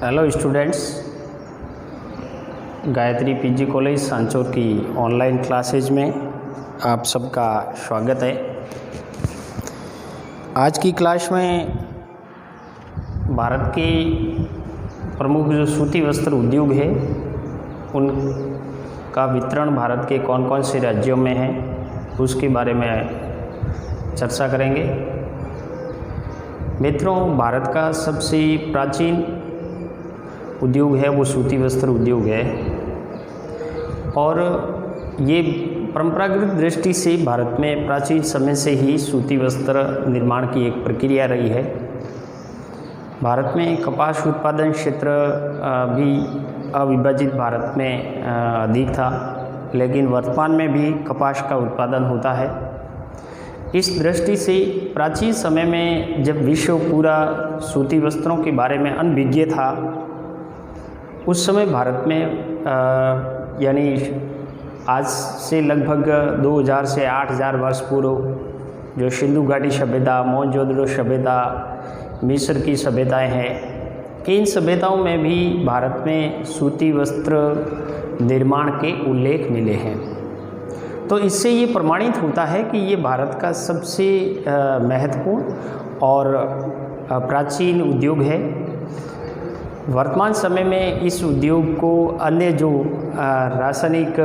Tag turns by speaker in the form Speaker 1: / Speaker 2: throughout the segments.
Speaker 1: Hello students, Gayatri PG college Sanchore की online classes में आप सबका स्वागत है। आज की क्लास में भारत के प्रमुख जो सूती वस्त्र उद्योग है उनका वितरण भारत के कौन कौन से राज्यों में है उसके बारे में चर्चा करेंगे। मित्रों, भारत का सबसे प्राचीन उद्योग है वो सूती वस्त्र उद्योग है और ये परंपरागत दृष्टि से भारत में प्राचीन समय से ही सूती वस्त्र निर्माण की एक प्रक्रिया रही है। भारत में कपास उत्पादन क्षेत्र भी अविभाजित भारत में अधिक था, लेकिन वर्तमान में भी कपास का उत्पादन होता है। इस दृष्टि से प्राचीन समय में जब विश्व पूरा सूती वस्त्रों के बारे में अनभिज्ञ था, उस समय भारत में यानी आज से लगभग 2000 से 8000 वर्ष पूर्व जो सिंधु घाटी सभ्यता, मोहनजोदड़ो सभ्यता, मिस्र की सभ्यताएं हैं, इन सभ्यताओं में भी भारत में सूती वस्त्र निर्माण के उल्लेख मिले हैं। तो इससे ये प्रमाणित होता है कि ये भारत का सबसे महत्वपूर्ण और प्राचीन उद्योग है। वर्तमान समय में इस उद्योग को अन्य जो रासायनिक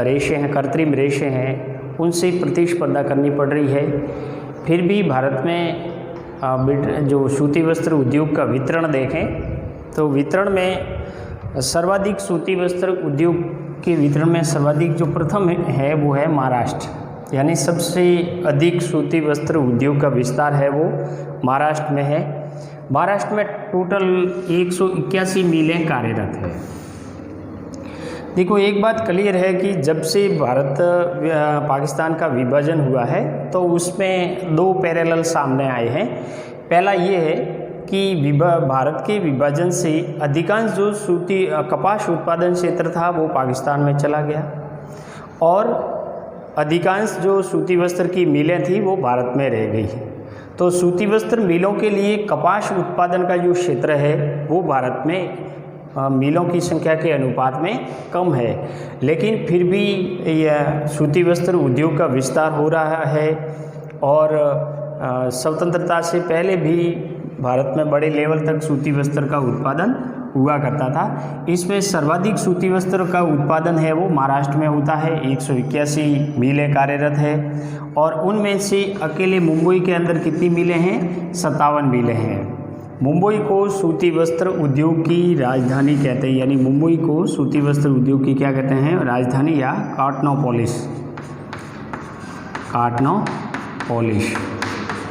Speaker 1: रेशे हैं, कृत्रिम रेशे हैं, उनसे प्रतिस्पर्धा करनी पड़ रही है। फिर भी भारत में जो सूती वस्त्र उद्योग का वितरण देखें तो वितरण में सर्वाधिक सूती वस्त्र उद्योग के वितरण में सर्वाधिक जो प्रथम है वो है महाराष्ट्र, यानी सबसे अधिक सूती वस्त्र उद्योग का विस्तार है वो महाराष्ट्र में है। महाराष्ट्र में टोटल 181 मिलें कार्यरत है। देखो, एक बात क्लियर है कि जब से भारत पाकिस्तान का विभाजन हुआ है तो उसमें दो पैरेलल सामने आए हैं। पहला ये है कि भारत के विभाजन से अधिकांश जो सूती कपास उत्पादन क्षेत्र था वो पाकिस्तान में चला गया और अधिकांश जो सूती वस्त्र की मिलें थी वो भारत में रह गई। तो सूती वस्त्र मिलों के लिए कपास उत्पादन का जो क्षेत्र है वो भारत में मिलों की संख्या के अनुपात में कम है, लेकिन फिर भी यह सूती वस्त्र उद्योग का विस्तार हो रहा है और स्वतंत्रता से पहले भी भारत में बड़े लेवल तक सूती वस्त्र का उत्पादन हुआ करता था। इसमें सर्वाधिक सूती वस्त्र का उत्पादन है वो महाराष्ट्र में होता है, 181 मिलें कार्यरत है और उनमें से अकेले मुंबई के अंदर कितनी मिलें हैं? 57 मिलें हैं। मुंबई को सूती वस्त्र उद्योग की राजधानी कहते हैं, यानी मुंबई को सूती वस्त्र उद्योग की क्या कहते हैं? राजधानी या कॉटनोपोलिस। कॉटनोपोलिस।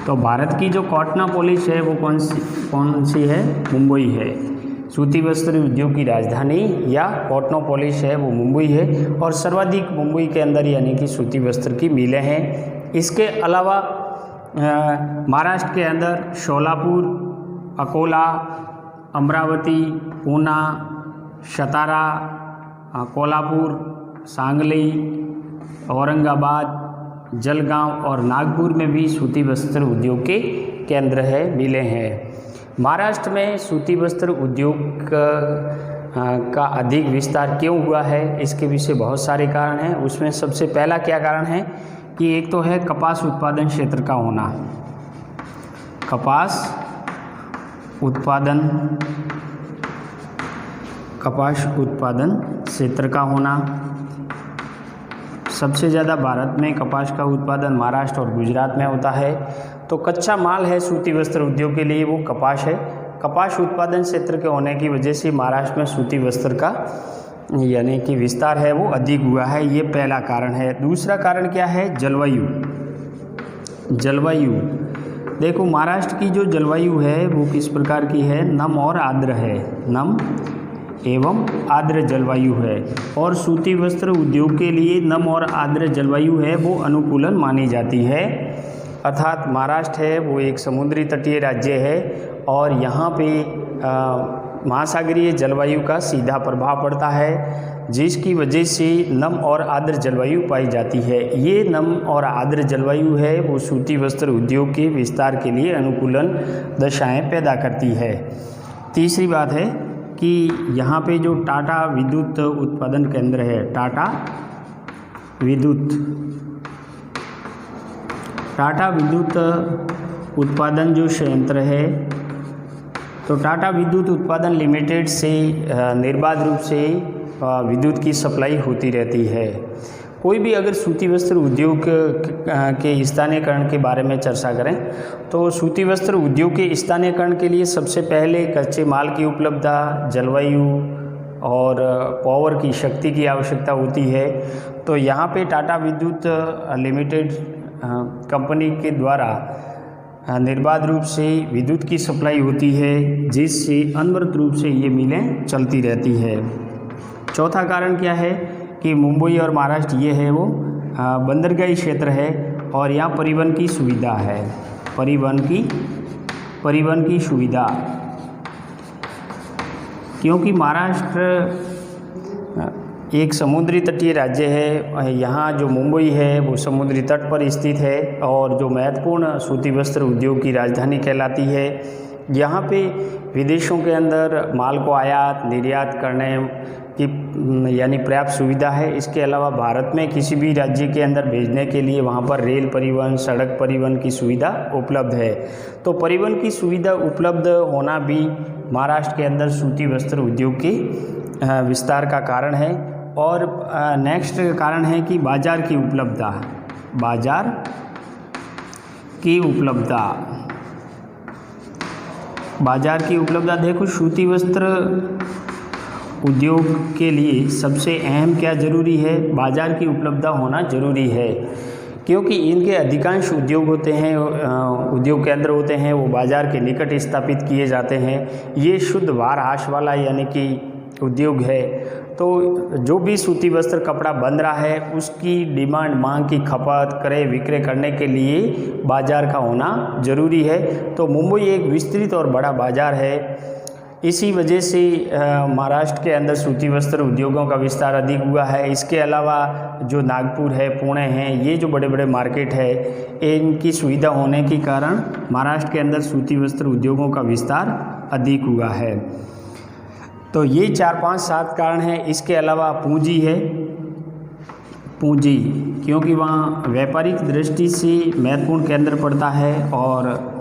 Speaker 1: तो भारत की जो कॉटनोपोलिस है वो कौन सी है? मुंबई है। सूती वस्त्र उद्योग की राजधानी या कॉटनोपोलिस है वो मुंबई है और सर्वाधिक मुंबई के अंदर यानी कि सूती वस्त्र की मिलें हैं। इसके अलावा महाराष्ट्र के अंदर शोलापुर, अकोला, अमरावती, पूना, सतारा, कोल्हापुर, सांगली, औरंगाबाद, जलगांव और नागपुर में भी सूती वस्त्र उद्योग के केंद्र है, मिले हैं। महाराष्ट्र में सूती वस्त्र उद्योग का अधिक विस्तार क्यों हुआ है? इसके पीछे बहुत सारे कारण हैं। उसमें सबसे पहला क्या कारण है कि एक तो है कपास उत्पादन क्षेत्र का होना। कपास उत्पादन क्षेत्र का होना। सबसे ज़्यादा भारत में कपास का उत्पादन महाराष्ट्र और गुजरात में होता है। तो कच्चा माल है सूती वस्त्र उद्योग के लिए वो कपास है। कपास उत्पादन क्षेत्र के होने की वजह से महाराष्ट्र में सूती वस्त्र का यानी कि विस्तार है वो अधिक हुआ है, ये पहला कारण है। दूसरा कारण क्या है? जलवायु। देखो, महाराष्ट्र की जो जलवायु है वो किस प्रकार की है? नम और आर्द्र है। नम एवं आर्द्र जलवायु है और सूती वस्त्र उद्योग के लिए नम और आर्द्र जलवायु है वो अनुकूलन मानी जाती है। अर्थात महाराष्ट्र है वो एक समुद्री तटीय राज्य है और यहाँ पे महासागरीय जलवायु का सीधा प्रभाव पड़ता है, जिसकी वजह से नम और आर्द्र जलवायु पाई जाती है। ये नम और आर्द्र जलवायु है वो सूती वस्त्र उद्योग के विस्तार के लिए अनुकूलन दशाएं पैदा करती है। तीसरी बात है कि यहाँ पे जो टाटा विद्युत उत्पादन केंद्र है, टाटा विद्युत उत्पादन जो संयंत्र है, तो टाटा विद्युत उत्पादन लिमिटेड से निर्बाध रूप से विद्युत की सप्लाई होती रहती है। कोई भी अगर सूती वस्त्र उद्योग के स्थानीयकरण के बारे में चर्चा करें तो सूती वस्त्र उद्योग के स्थानीयकरण के लिए सबसे पहले कच्चे माल की उपलब्धता, जलवायु और पावर की शक्ति की आवश्यकता होती है। तो यहाँ पे टाटा विद्युत लिमिटेड कंपनी के द्वारा निर्बाध रूप से विद्युत की सप्लाई होती है, जिससे अनवरत रूप से ये मिलें चलती रहती है। चौथा कारण क्या है कि मुंबई और महाराष्ट्र ये है वो बंदरगाही क्षेत्र है और यहाँ परिवहन की सुविधा है, परिवहन की सुविधा, क्योंकि महाराष्ट्र एक समुद्री तटीय राज्य है। यहाँ जो मुंबई है वो समुद्री तट पर स्थित है और जो महत्वपूर्ण सूती वस्त्र उद्योग की राजधानी कहलाती है। यहाँ पे विदेशों के अंदर माल को आयात निर्यात करने की यानी पर्याप्त सुविधा है। इसके अलावा भारत में किसी भी राज्य के अंदर भेजने के लिए वहाँ पर रेल परिवहन, सड़क परिवहन की सुविधा उपलब्ध है। तो परिवहन की सुविधा उपलब्ध होना भी महाराष्ट्र के अंदर सूती वस्त्र उद्योग के विस्तार का कारण है। और नेक्स्ट कारण है कि बाजार की उपलब्धता देखो, सूती वस्त्र उद्योग के लिए सबसे अहम क्या ज़रूरी है, बाज़ार की उपलब्धता होना ज़रूरी है, क्योंकि इनके अधिकांश उद्योग होते हैं, उद्योग केंद्र होते हैं, वो बाज़ार के निकट स्थापित किए जाते हैं। ये शुद्ध वारहाश वाला यानी कि उद्योग है। तो जो भी सूती वस्त्र कपड़ा बन रहा है उसकी डिमांड, मांग की खपत क्रय विक्रय करने के लिए बाज़ार का होना ज़रूरी है। तो मुंबई एक विस्तृत और बड़ा बाज़ार है। इसी वजह से महाराष्ट्र के अंदर सूती वस्त्र उद्योगों का विस्तार अधिक हुआ है। इसके अलावा जो नागपुर है, पुणे हैं, ये जो बड़े बड़े मार्केट है, इनकी सुविधा होने के कारण महाराष्ट्र के अंदर सूती वस्त्र उद्योगों का विस्तार अधिक हुआ है। तो ये 4, 5, 7 कारण हैं। इसके अलावा पूंजी है, क्योंकि वहाँ व्यापारिक दृष्टि से महत्वपूर्ण केंद्र पड़ता है और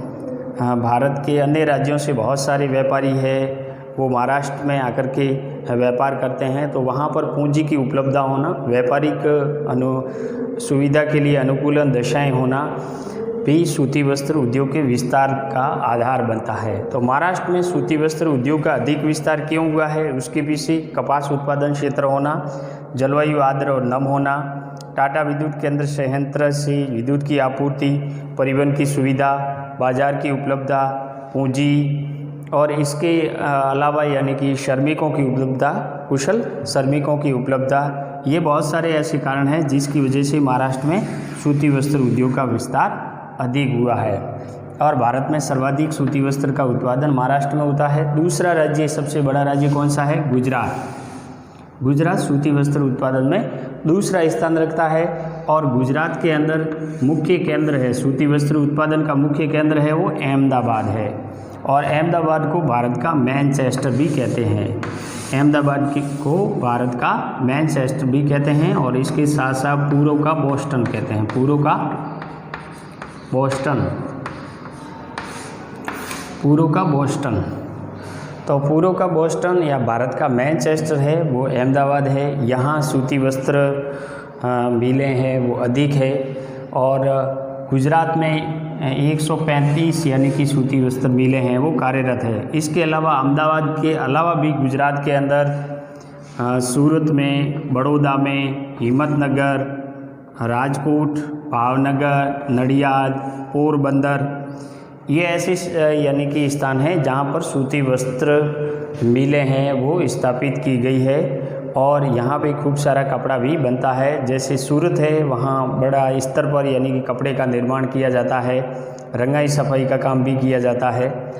Speaker 1: भारत के अन्य राज्यों से बहुत सारे व्यापारी हैं, वो महाराष्ट्र में आकर के व्यापार करते हैं। तो वहाँ पर पूंजी की उपलब्धता होना, व्यापारिक सुविधा के लिए अनुकूलन दशाएं होना भी सूती वस्त्र उद्योग के विस्तार का आधार बनता है। तो महाराष्ट्र में सूती वस्त्र उद्योग का अधिक विस्तार क्यों हुआ है, उसके पीछे कपास उत्पादन क्षेत्र होना, जलवायु आर्द्र और नम होना, टाटा विद्युत केंद्र संयंत्र से विद्युत की आपूर्ति, परिवहन की सुविधा, बाजार की उपलब्धता, पूंजी और इसके अलावा यानी कि श्रमिकों की उपलब्धता, कुशल श्रमिकों की उपलब्धता, ये बहुत सारे ऐसे कारण हैं जिसकी वजह से महाराष्ट्र में सूती वस्त्र उद्योग का विस्तार अधिक हुआ है। और भारत में सर्वाधिक सूती वस्त्र का उत्पादन महाराष्ट्र में होता है। दूसरा राज्य, सबसे बड़ा राज्य कौन सा है, गुजरात सूती वस्त्र उत्पादन में दूसरा स्थान रखता है। और गुजरात के अंदर मुख्य केंद्र है, सूती वस्त्र उत्पादन का मुख्य केंद्र है वो अहमदाबाद है। और अहमदाबाद को भारत का मैनचेस्टर भी कहते हैं, को भारत का मैनचेस्टर भी कहते हैं। और इसके साथ साथ पूर्व का बोस्टन कहते हैं, पूर्व का बोस्टन। तो पूर्व का बोस्टन या भारत का मैनचेस्टर है वो अहमदाबाद है। यहाँ सूती वस्त्र मिलें हैं वो अधिक है। और गुजरात में 135 यानी कि सूती वस्त्र मिलें हैं वो कार्यरत है। इसके अलावा अहमदाबाद के अलावा भी गुजरात के अंदर सूरत में, बड़ौदा में, हिम्मतनगर, राजकोट, भावनगर, नडियाद, पोरबंदर, ये ऐसे यानी कि स्थान हैं जहाँ पर सूती वस्त्र मिलें हैं वो स्थापित की गई है। और यहाँ पे खूब सारा कपड़ा भी बनता है। जैसे सूरत है, वहाँ बड़ा स्तर पर यानी कि कपड़े का निर्माण किया जाता है, रंगाई सफाई का काम भी किया जाता है।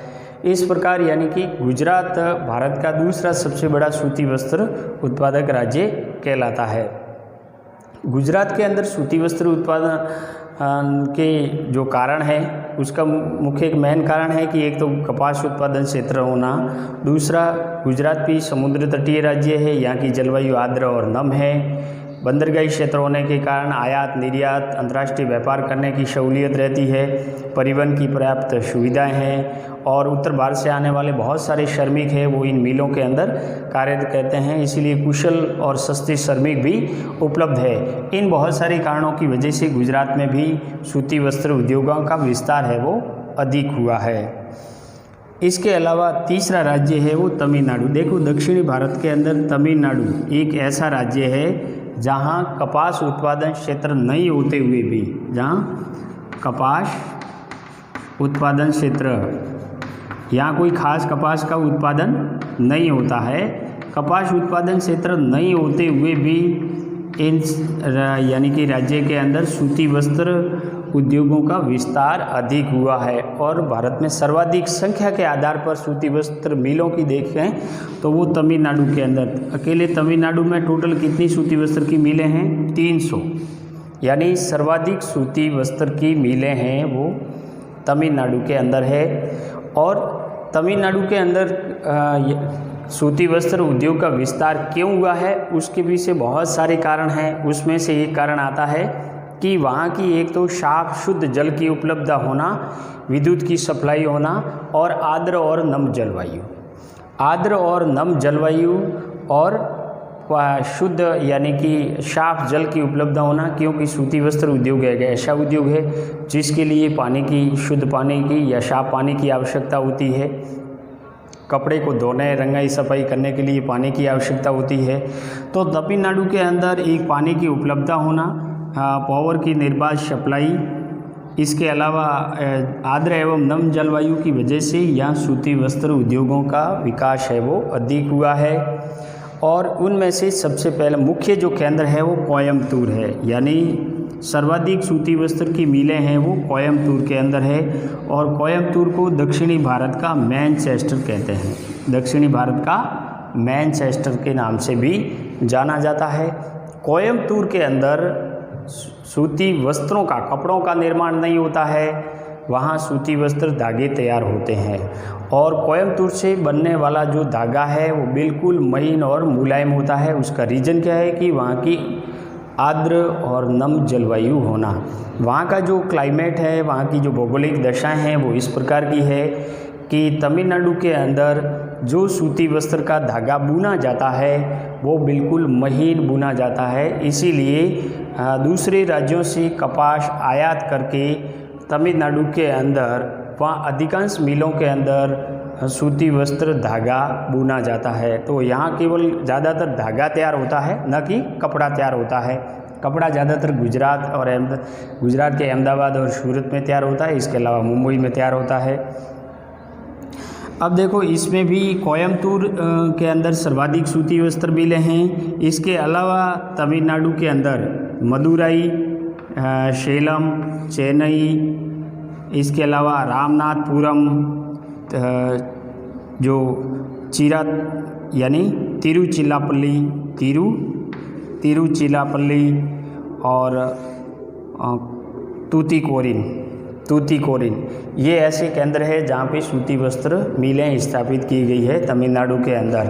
Speaker 1: इस प्रकार यानी कि गुजरात भारत का दूसरा सबसे बड़ा सूती वस्त्र उत्पादक राज्य कहलाता है। गुजरात के अंदर सूती वस्त्र उत्पादन के जो कारण है उसका मुख्य एक मेन कारण है कि एक तो कपास उत्पादन क्षेत्र होना, दूसरा गुजरात भी समुद्र तटीय राज्य है, यहाँ की जलवायु आर्द्र और नम है, बंदरगाही क्षेत्र होने के कारण आयात निर्यात अंतर्राष्ट्रीय व्यापार करने की सहूलियत रहती है, परिवहन की पर्याप्त सुविधाएं हैं और उत्तर भारत से आने वाले बहुत सारे श्रमिक हैं वो इन मिलों के अंदर कार्यरत करते हैं, इसीलिए कुशल और सस्ते श्रमिक भी उपलब्ध है। इन बहुत सारे कारणों की वजह से गुजरात में भी सूती वस्त्र उद्योगों का विस्तार है वो अधिक हुआ है। इसके अलावा तीसरा राज्य है वो तमिलनाडु। देखो दक्षिणी भारत के अंदर तमिलनाडु एक ऐसा राज्य है जहाँ कपास उत्पादन क्षेत्र नहीं होते हुए भी, जहाँ कपास उत्पादन क्षेत्र, यहाँ कोई खास कपास का उत्पादन नहीं होता है, कपास उत्पादन क्षेत्र नहीं होते हुए भी इन यानी कि राज्य के अंदर सूती वस्त्र उद्योगों का विस्तार अधिक हुआ है और भारत में सर्वाधिक संख्या के आधार पर सूती वस्त्र मिलों की देखें तो वो तमिलनाडु के अंदर, अकेले तमिलनाडु में टोटल कितनी सूती वस्त्र की मिलें हैं? 300, यानी सर्वाधिक सूती वस्त्र की मिलें हैं वो तमिलनाडु के अंदर है। और तमिलनाडु के अंदर सूती वस्त्र उद्योग का विस्तार क्यों हुआ है उसके पीछे बहुत सारे कारण हैं। उसमें से एक कारण आता है कि वहाँ की एक तो साफ शुद्ध जल की उपलब्धता होना, विद्युत की सप्लाई होना और आर्द्र और नम जलवायु, आर्द्र और नम जलवायु और शुद्ध यानी कि साफ जल की उपलब्धता होना, क्योंकि सूती वस्त्र उद्योग एक ऐसा उद्योग है जिसके लिए पानी की, शुद्ध पानी की या साफ पानी की आवश्यकता होती है। कपड़े को धोने, रंगाई सफाई करने के लिए पानी की आवश्यकता होती है। तो तमिलनाडु के अंदर एक पानी की उपलब्धता होना, पावर की निर्बाध सप्लाई, इसके अलावा आर्द्र एवं नम जलवायु की वजह से यहाँ सूती वस्त्र उद्योगों का विकास है वो अधिक हुआ है। और उनमें से सबसे पहले मुख्य जो केंद्र है वो कोयम्बतूर है, यानी सर्वाधिक सूती वस्त्र की मिलें हैं वो कोयम्बतूर के अंदर है। और कोयम्बतूर को दक्षिणी भारत का मैनचेस्टर कहते हैं, दक्षिणी भारत का मैनचेस्टर के नाम से भी जाना जाता है। कोयम्बतूर के अंदर सूती वस्त्रों का, कपड़ों का निर्माण नहीं होता है, वहाँ सूती वस्त्र धागे तैयार होते हैं और कोयम्बतूर से बनने वाला जो धागा है वो बिल्कुल महीन और मुलायम होता है। उसका रीज़न क्या है कि वहाँ की आर्द्र और नम जलवायु होना, वहाँ का जो क्लाइमेट है, वहाँ की जो भौगोलिक दशाएं हैं वो इस प्रकार की है कि तमिलनाडु के अंदर जो सूती वस्त्र का धागा बुना जाता है वो बिल्कुल महीन बुना जाता है, इसीलिए दूसरे राज्यों से कपास आयात करके तमिलनाडु के अंदर वहाँ अधिकांश मिलों के अंदर सूती वस्त्र धागा बुना जाता है। तो यहाँ केवल ज़्यादातर धागा तैयार होता है, न कि कपड़ा तैयार होता है। कपड़ा ज़्यादातर गुजरात और गुजरात के अहमदाबाद और सूरत में तैयार होता है, इसके अलावा मुंबई में तैयार होता है। अब देखो इसमें भी कोयम्बतूर के अंदर सर्वाधिक सूती वस्त्र मिलें हैं। इसके अलावा तमिलनाडु के अंदर मदुरई, सेलम, चेन्नई, इसके अलावा रामनाथपुरम, जो चिरा यानी तिरुचिरापल्ली और तूतीकोरिन, ये ऐसे केंद्र है जहाँ पे सूती वस्त्र मिलें स्थापित की गई है तमिलनाडु के अंदर।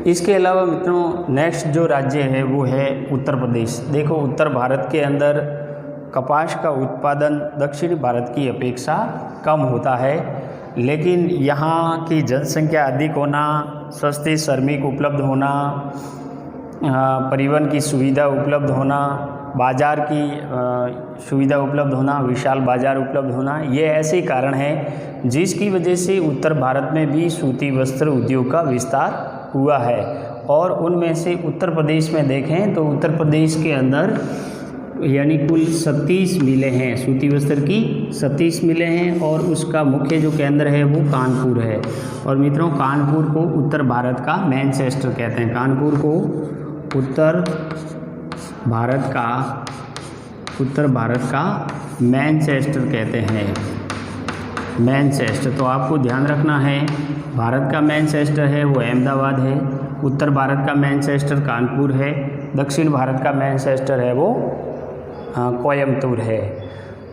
Speaker 1: इसके अलावा मित्रों नेक्स्ट जो राज्य है वो है उत्तर प्रदेश। देखो उत्तर भारत के अंदर कपास का उत्पादन दक्षिणी भारत की अपेक्षा कम होता है, लेकिन यहाँ की जनसंख्या अधिक होना, सस्ते श्रमिक उपलब्ध होना, परिवहन की सुविधा उपलब्ध होना, बाज़ार की सुविधा उपलब्ध होना, विशाल बाज़ार उपलब्ध होना, ये ऐसे कारण हैं जिसकी वजह से उत्तर भारत में भी सूती वस्त्र उद्योग का विस्तार हुआ है। और उनमें से उत्तर प्रदेश में देखें तो उत्तर प्रदेश के अंदर यानी कुल 37 मिलें हैं, सूती वस्त्र की 37 मिलें हैं और उसका मुख्य जो केंद्र है वो कानपुर है। और मित्रों कानपुर को उत्तर भारत का मैनचेस्टर कहते हैं, कानपुर को उत्तर भारत का मैनचेस्टर कहते हैं, मैनचेस्टर। तो आपको ध्यान रखना है भारत का मैनचेस्टर है वो अहमदाबाद है, उत्तर भारत का मैनचेस्टर कानपुर है, दक्षिण भारत का मैनचेस्टर है वो कोयम्बतूर है।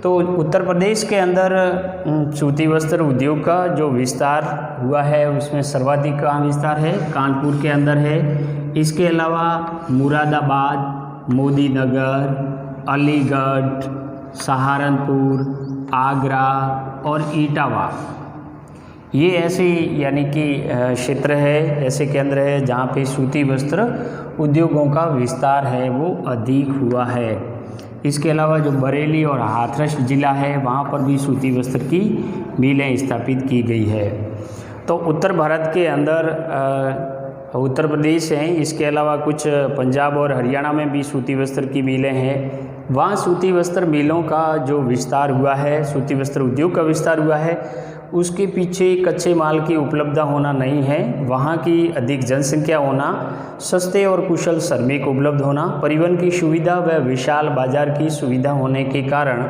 Speaker 1: तो उत्तर प्रदेश के अंदर सूती वस्त्र उद्योग का जो विस्तार हुआ है उसमें सर्वाधिक का विस्तार है कानपुर के अंदर है। इसके अलावा मुरादाबाद, मोदीनगर, अलीगढ़, सहारनपुर, आगरा और इटावा, ये ऐसे यानी कि क्षेत्र है, ऐसे केंद्र है जहाँ पे सूती वस्त्र उद्योगों का विस्तार है वो अधिक हुआ है। इसके अलावा जो बरेली और हाथरस जिला है वहाँ पर भी सूती वस्त्र की मिलें स्थापित की गई है। तो उत्तर भारत के अंदर उत्तर प्रदेश हैं, इसके अलावा कुछ पंजाब और हरियाणा में भी सूती वस्त्र की मिलें हैं। वहाँ सूती वस्त्र मिलों का जो विस्तार हुआ है, सूती वस्त्र उद्योग का विस्तार हुआ है, उसके पीछे कच्चे माल की उपलब्धता होना नहीं है, वहाँ की अधिक जनसंख्या होना, सस्ते और कुशल श्रमिक उपलब्ध होना, परिवहन की सुविधा व विशाल बाजार की सुविधा होने के कारण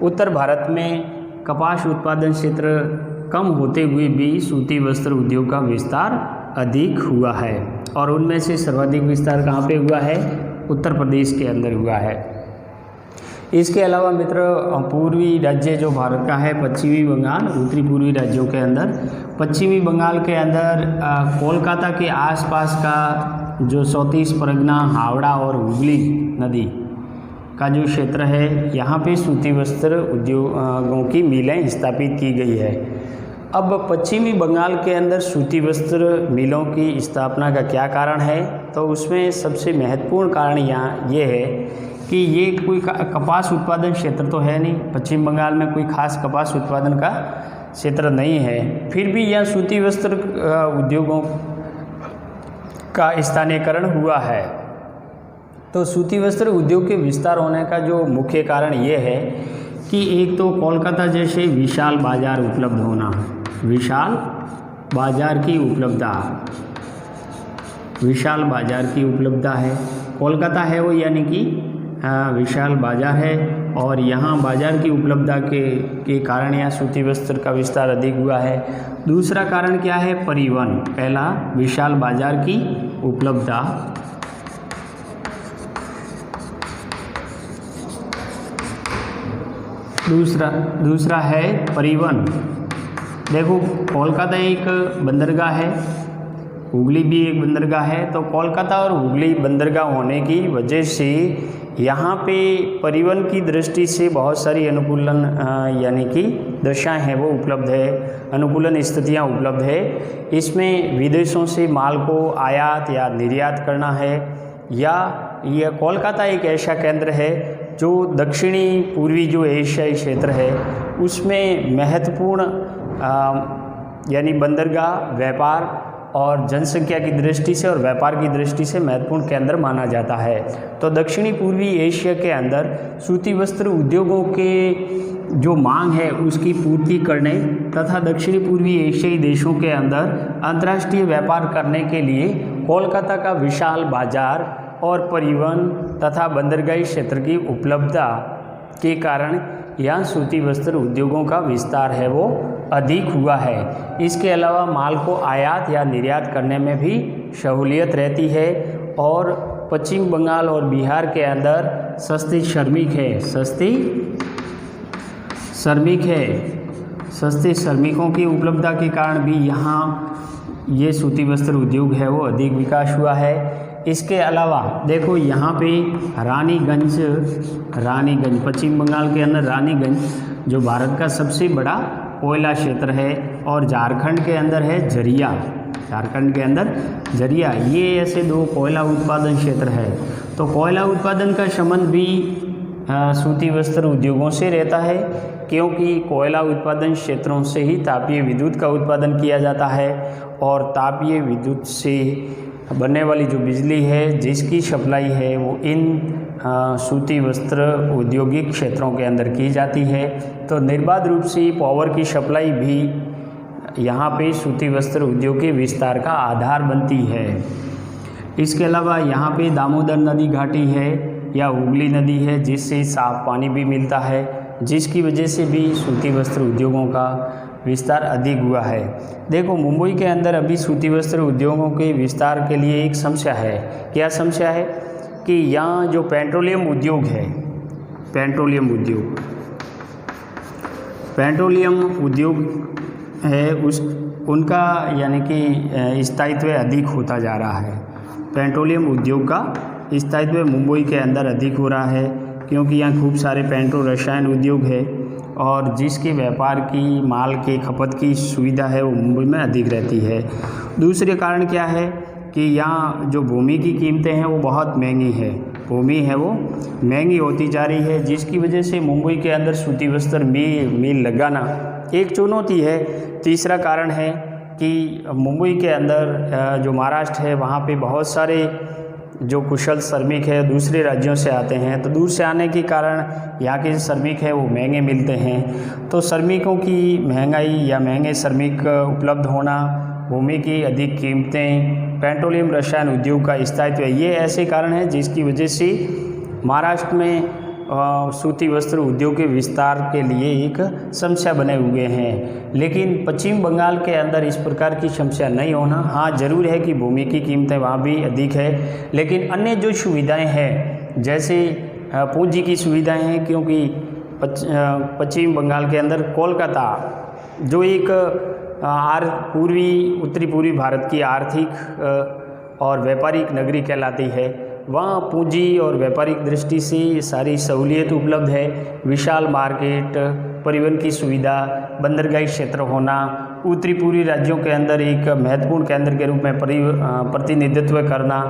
Speaker 1: उत्तर भारत में कपास उत्पादन क्षेत्र कम होते हुए भी सूती वस्त्र उद्योग का विस्तार अधिक हुआ है। और उनमें से सर्वाधिक विस्तार कहाँ पे हुआ है? उत्तर प्रदेश के अंदर हुआ है। इसके अलावा मित्र पूर्वी राज्य जो भारत का है, पश्चिमी बंगाल, उत्तरी पूर्वी राज्यों के अंदर पश्चिमी बंगाल के अंदर कोलकाता के आसपास का जो 34 परगना, हावड़ा और हुगली नदी का जो क्षेत्र है, यहाँ पे सूती वस्त्र उद्योगों की मिलें स्थापित की गई है। अब पश्चिमी बंगाल के अंदर सूती वस्त्र मिलों की स्थापना का क्या कारण है? तो उसमें सबसे महत्वपूर्ण कारण यहाँ ये है कि ये कोई कपास उत्पादन क्षेत्र तो है नहीं, पश्चिम बंगाल में कोई खास कपास उत्पादन का क्षेत्र नहीं है, फिर भी यह सूती वस्त्र उद्योगों का स्थानीयकरण हुआ है। तो सूती वस्त्र उद्योग के विस्तार होने का जो मुख्य कारण ये है कि एक तो कोलकाता जैसे विशाल बाजार उपलब्ध होना, विशाल बाजार की उपलब्धता, विशाल बाजार की उपलब्धता है। कोलकाता है वो यानी कि विशाल बाजार है और यहाँ बाजार की उपलब्धता के कारण यहाँ सूती वस्त्र का विस्तार अधिक हुआ है। दूसरा कारण क्या है? परिवहन। पहला विशाल बाजार की उपलब्धता, दूसरा है परिवहन। देखो कोलकाता एक बंदरगाह है, हुगली भी एक बंदरगाह है, तो कोलकाता और हुगली बंदरगाह होने की वजह से यहाँ पे परिवहन की दृष्टि से बहुत सारी अनुकूलन यानी कि दशाएं हैं वो उपलब्ध है, अनुकूलन स्थितियाँ उपलब्ध है। इसमें विदेशों से माल को आयात या निर्यात करना है, या यह कोलकाता एक ऐसा केंद्र है जो दक्षिणी पूर्वी जो एशियाई क्षेत्र है उसमें महत्वपूर्ण यानी बंदरगाह, व्यापार और जनसंख्या की दृष्टि से और व्यापार की दृष्टि से महत्वपूर्ण केंद्र माना जाता है। तो दक्षिणी पूर्वी एशिया के अंदर सूती वस्त्र उद्योगों के जो मांग है उसकी पूर्ति करने तथा दक्षिणी पूर्वी एशियाई देशों के अंदर अंतर्राष्ट्रीय व्यापार करने के लिए कोलकाता का विशाल बाजार और परिवहन तथा बंदरगाही क्षेत्र की उपलब्धता के कारण यहाँ सूती वस्त्र उद्योगों का विस्तार है वो अधिक हुआ है। इसके अलावा माल को आयात या निर्यात करने में भी सहूलियत रहती है और पश्चिम बंगाल और बिहार के अंदर सस्ती श्रमिक है, सस्ती श्रमिकों की उपलब्धता के कारण भी यहाँ ये सूती वस्त्र उद्योग है वो अधिक विकास हुआ है। इसके अलावा देखो यहाँ पे रानीगंज पश्चिम बंगाल के अंदर रानीगंज जो भारत का सबसे बड़ा कोयला क्षेत्र है, और झारखंड के अंदर है झरिया, झारखंड के अंदर झरिया, ये ऐसे दो कोयला उत्पादन क्षेत्र है। तो कोयला उत्पादन का संबंध भी सूती वस्त्र उद्योगों से रहता है, क्योंकि कोयला उत्पादन क्षेत्रों से ही तापीय विद्युत का उत्पादन किया जाता है और तापीय विद्युत से बनने वाली जो बिजली है जिसकी सप्लाई है वो इन सूती वस्त्र औद्योगिक क्षेत्रों के अंदर की जाती है। तो निर्बाध रूप से पावर की सप्लाई भी यहाँ पे सूती वस्त्र उद्योग के विस्तार का आधार बनती है। इसके अलावा यहाँ पे दामोदर नदी घाटी है या हुगली नदी है जिससे साफ पानी भी मिलता है, जिसकी वजह से भी सूती वस्त्र उद्योगों का विस्तार अधिक हुआ है। देखो मुंबई के अंदर अभी सूती वस्त्र उद्योगों के विस्तार के लिए एक समस्या है। क्या समस्या है? कि यहाँ जो पेट्रोलियम उद्योग है, पेट्रोलियम उद्योग। पेट्रोलियम उद्योग है उनका यानी कि स्थायित्व अधिक होता जा रहा है। पेट्रोलियम उद्योग का स्थायित्व मुंबई के अंदर अधिक हो रहा है क्योंकि यहाँ खूब सारे पेट्रो रसायन उद्योग है और जिसके व्यापार की माल के खपत की सुविधा है वो मुंबई में अधिक रहती है। दूसरे कारण क्या है कि यहाँ जो भूमि की कीमतें हैं वो बहुत महंगी है, भूमि है वो महंगी होती जा रही है, जिसकी वजह से मुंबई के अंदर सूती वस्त्र मिल लगाना एक चुनौती है। तीसरा कारण है कि मुंबई के अंदर जो महाराष्ट्र है वहाँ पे बहुत सारे जो कुशल श्रमिक है दूसरे राज्यों से आते हैं, तो दूर से आने के कारण यहाँ के श्रमिक है वो महंगे मिलते हैं। तो श्रमिकों की महंगाई या महंगे श्रमिक उपलब्ध होना, भूमि की अधिक कीमतें, पेट्रोलियम रसायन उद्योग का स्थायित्व, ये ऐसे कारण हैं जिसकी वजह से महाराष्ट्र में सूती वस्त्र उद्योग के विस्तार के लिए एक समस्या बने हुए हैं। लेकिन पश्चिम बंगाल के अंदर इस प्रकार की समस्या नहीं होना, हाँ ज़रूर है कि भूमि की कीमतें वहाँ भी अधिक है, लेकिन अन्य जो सुविधाएं हैं जैसे पूंजी की सुविधाएं हैं, क्योंकि पश्चिम बंगाल के अंदर कोलकाता जो एक उत्तरी पूर्वी भारत की आर्थिक और व्यापारिक नगरी कहलाती है, वहाँ पूंजी और व्यापारिक दृष्टि से सारी सहूलियत उपलब्ध है। विशाल मार्केट, परिवहन की सुविधा, बंदरगाही क्षेत्र होना, उत्तरी पूर्वी राज्यों के अंदर एक महत्वपूर्ण केंद्र के रूप में प्रतिनिधित्व करना,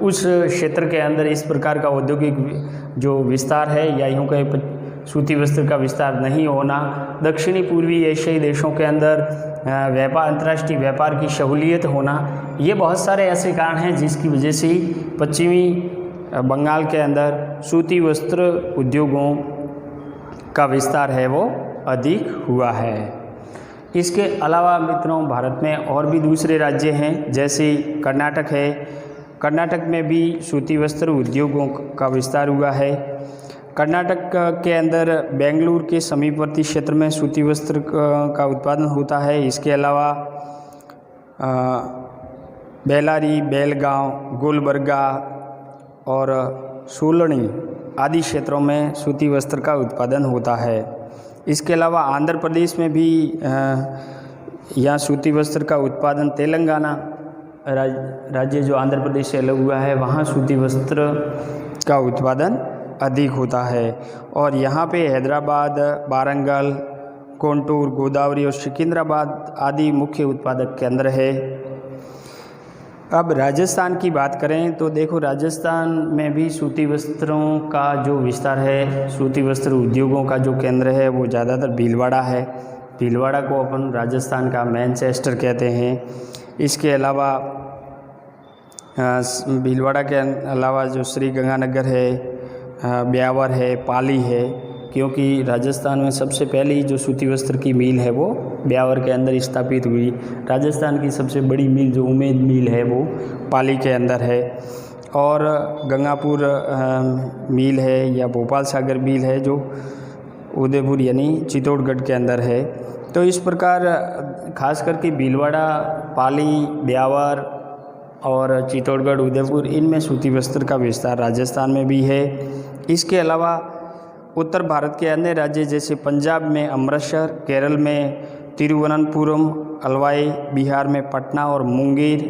Speaker 1: उस क्षेत्र के अंदर इस प्रकार का औद्योगिक जो विस्तार है या यूँ कहें सूती वस्त्र का विस्तार नहीं होना, दक्षिणी पूर्वी एशियाई देशों के अंदर अंतर्राष्ट्रीय व्यापार की सहूलियत होना, ये बहुत सारे ऐसे कारण हैं जिसकी वजह से पश्चिमी बंगाल के अंदर सूती वस्त्र उद्योगों का विस्तार है वो अधिक हुआ है। इसके अलावा मित्रों भारत में और भी दूसरे राज्य हैं, जैसे कर्नाटक है। कर्नाटक में भी सूती वस्त्र उद्योगों का विस्तार हुआ है। कर्नाटक के अंदर बेंगलुरु के समीपवर्ती क्षेत्र में सूती वस्त्र का उत्पादन होता है। इसके अलावा बेलारी, बेलगांव, गुलबर्गा और सोलनी आदि क्षेत्रों में सूती वस्त्र का उत्पादन होता है। इसके अलावा आंध्र प्रदेश में भी यहाँ सूती वस्त्र का उत्पादन, तेलंगाना राज्य जो आंध्र प्रदेश से अलग हुआ है वहाँ सूती वस्त्र का उत्पादन अधिक होता है। और यहाँ पे हैदराबाद, वारंगल, कोंटूर, गोदावरी और सिकंदराबाद आदि मुख्य उत्पादक केंद्र है। अब राजस्थान की बात करें तो देखो राजस्थान में भी सूती वस्त्रों का जो विस्तार है, सूती वस्त्र उद्योगों का जो केंद्र है वो ज़्यादातर भीलवाड़ा है। भीलवाड़ा को अपन राजस्थान का मैनचेस्टर कहते हैं। इसके अलावा भीलवाड़ा के अलावा जो श्री गंगानगर है, ब्यावर है, पाली है, क्योंकि राजस्थान में सबसे पहली जो सूती वस्त्र की मिल है वो ब्यावर के अंदर स्थापित हुई। राजस्थान की सबसे बड़ी मिल जो उमेद मिल है वो पाली के अंदर है। और गंगापुर मिल है या भोपाल सागर मिल है जो उदयपुर यानी चित्तौड़गढ़ के अंदर है। तो इस प्रकार खास करके भीलवाड़ा, पाली, ब्यावर और चित्तौड़गढ़, उदयपुर, इनमें सूती वस्त्र का विस्तार राजस्थान में भी है। इसके अलावा उत्तर भारत के अन्य राज्य जैसे पंजाब में अमृतसर, केरल में तिरुवनंतपुरम, अलवाई, बिहार में पटना और मुंगेर,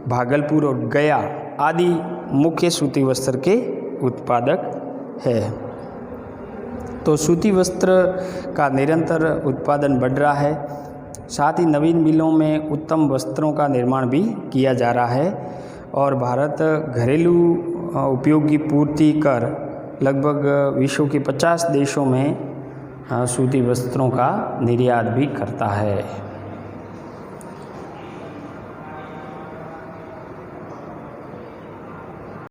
Speaker 1: भागलपुर और गया आदि मुख्य सूती वस्त्र के उत्पादक है। तो सूती वस्त्र का निरंतर उत्पादन बढ़ रहा है, साथ ही नवीन मिलों में उत्तम वस्त्रों का निर्माण भी किया जा रहा है और भारत घरेलू उपयोग की पूर्ति कर लगभग विश्व के 50 देशों में सूती वस्त्रों का निर्यात भी करता है।